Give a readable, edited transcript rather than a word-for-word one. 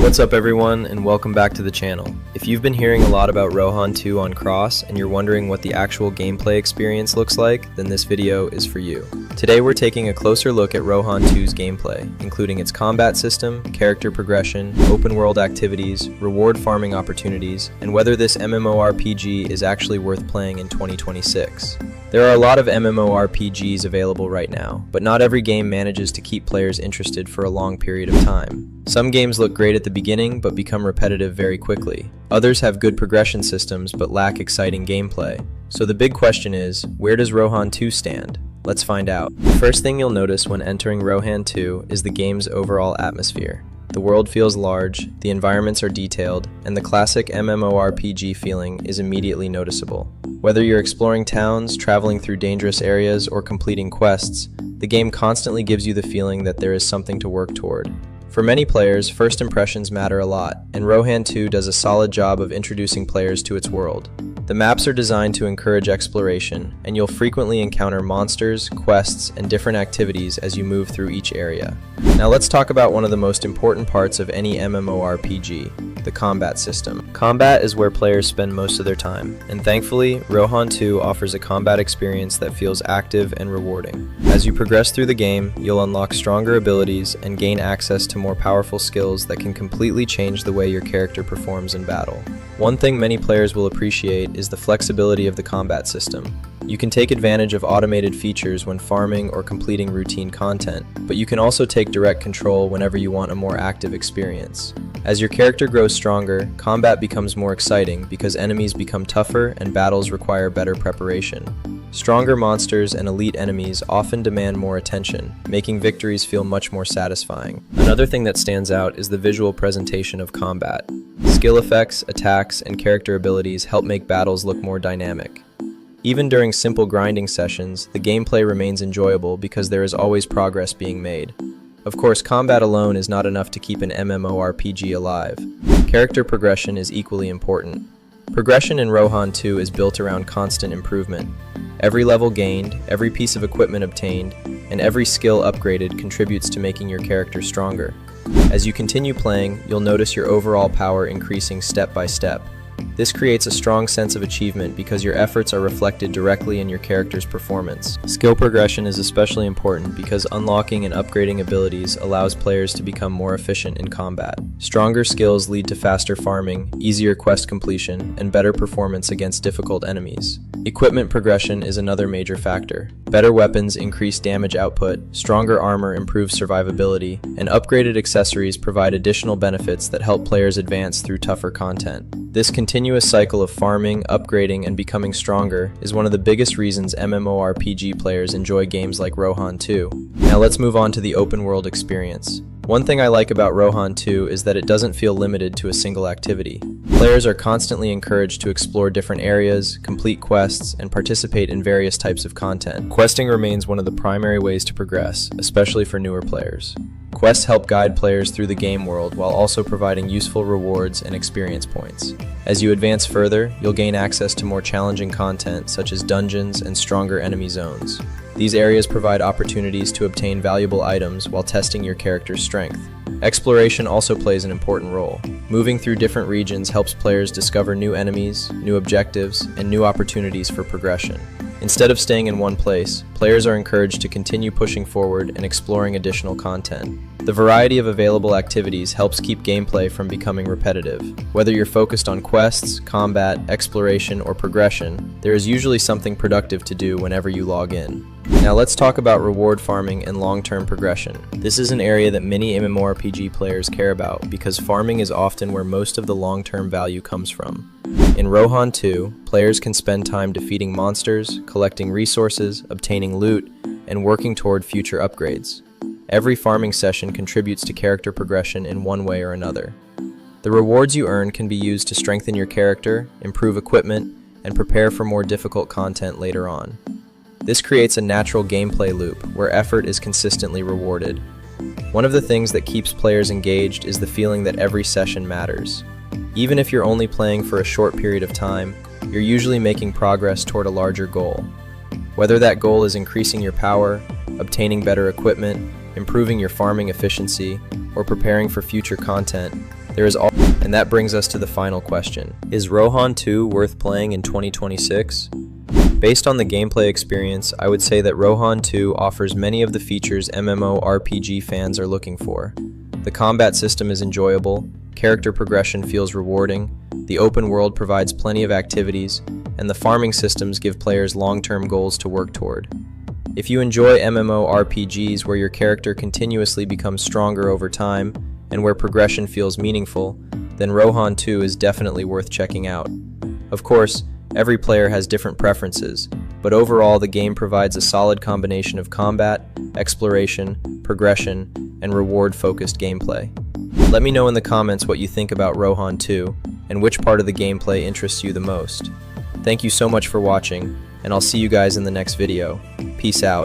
What's up everyone, and welcome back to the channel. If you've been hearing a lot about Rohan 2 on Cross and you're wondering what the actual gameplay experience looks like, then this video is for you. Today we're taking a closer look at Rohan 2's gameplay, including its combat system, character progression, open world activities, reward farming opportunities, and whether this MMORPG is actually worth playing in 2026. There are a lot of MMORPGs available right now, but not every game manages to keep players interested for a long period of time. Some games look great at the beginning but become repetitive very quickly. Others have good progression systems but lack exciting gameplay. So the big question is, where does Rohan 2 stand? Let's find out. The first thing you'll notice when entering Rohan 2 is the game's overall atmosphere. The world feels large, the environments are detailed, and the classic MMORPG feeling is immediately noticeable. Whether you're exploring towns, traveling through dangerous areas, or completing quests, the game constantly gives you the feeling that there is something to work toward. For many players, first impressions matter a lot, and Rohan 2 does a solid job of introducing players to its world. The maps are designed to encourage exploration, and you'll frequently encounter monsters, quests, and different activities as you move through each area. Now let's talk about one of the most important parts of any MMORPG, the combat system. Combat is where players spend most of their time, and thankfully, Rohan 2 offers a combat experience that feels active and rewarding. As you progress through the game, you'll unlock stronger abilities and gain access to more powerful skills that can completely change the way your character performs in battle. One thing many players will appreciate is the flexibility of the combat system. You can take advantage of automated features when farming or completing routine content, but you can also take direct control whenever you want a more active experience. As your character grows stronger, combat becomes more exciting because enemies become tougher and battles require better preparation. Stronger monsters and elite enemies often demand more attention, making victories feel much more satisfying. Another thing that stands out is the visual presentation of combat. Skill effects, attacks, and character abilities help make battles look more dynamic. Even during simple grinding sessions, the gameplay remains enjoyable because there is always progress being made. Of course, combat alone is not enough to keep an MMORPG alive. Character progression is equally important. Progression in Rohan 2 is built around constant improvement. Every level gained, every piece of equipment obtained, and every skill upgraded contributes to making your character stronger. As you continue playing, you'll notice your overall power increasing step by step. This creates a strong sense of achievement because your efforts are reflected directly in your character's performance. Skill progression is especially important because unlocking and upgrading abilities allows players to become more efficient in combat. Stronger skills lead to faster farming, easier quest completion, and better performance against difficult enemies. Equipment progression is another major factor. Better weapons increase damage output, stronger armor improves survivability, and upgraded accessories provide additional benefits that help players advance through tougher content. This continuous cycle of farming, upgrading, and becoming stronger is one of the biggest reasons MMORPG players enjoy games like Rohan 2. Now let's move on to the open world experience. One thing I like about Rohan 2 is that it doesn't feel limited to a single activity. Players are constantly encouraged to explore different areas, complete quests, and participate in various types of content. Questing remains one of the primary ways to progress, especially for newer players. Quests help guide players through the game world while also providing useful rewards and experience points. As you advance further, you'll gain access to more challenging content such as dungeons and stronger enemy zones. These areas provide opportunities to obtain valuable items while testing your character's strength. Exploration also plays an important role. Moving through different regions helps players discover new enemies, new objectives, and new opportunities for progression. Instead of staying in one place, players are encouraged to continue pushing forward and exploring additional content. The variety of available activities helps keep gameplay from becoming repetitive. Whether you're focused on quests, combat, exploration, or progression, there is usually something productive to do whenever you log in. Now let's talk about reward farming and long-term progression. This is an area that many MMORPG players care about because farming is often where most of the long-term value comes from. In Rohan 2, players can spend time defeating monsters, collecting resources, obtaining loot, and working toward future upgrades. Every farming session contributes to character progression in one way or another. The rewards you earn can be used to strengthen your character, improve equipment, and prepare for more difficult content later on. This creates a natural gameplay loop where effort is consistently rewarded. One of the things that keeps players engaged is the feeling that every session matters. Even if you're only playing for a short period of time, you're usually making progress toward a larger goal. Whether that goal is increasing your power, obtaining better equipment, improving your farming efficiency, or preparing for future content, And that brings us to the final question. Is Rohan 2 worth playing in 2026? Based on the gameplay experience, I would say that Rohan 2 offers many of the features MMORPG fans are looking for. The combat system is enjoyable, character progression feels rewarding, the open world provides plenty of activities, and the farming systems give players long-term goals to work toward. If you enjoy MMORPGs where your character continuously becomes stronger over time, and where progression feels meaningful, then Rohan 2 is definitely worth checking out. Of course, every player has different preferences, but overall the game provides a solid combination of combat, exploration, progression, and reward-focused gameplay. Let me know in the comments what you think about Rohan 2, and which part of the gameplay interests you the most. Thank you so much for watching, and I'll see you guys in the next video. Peace out.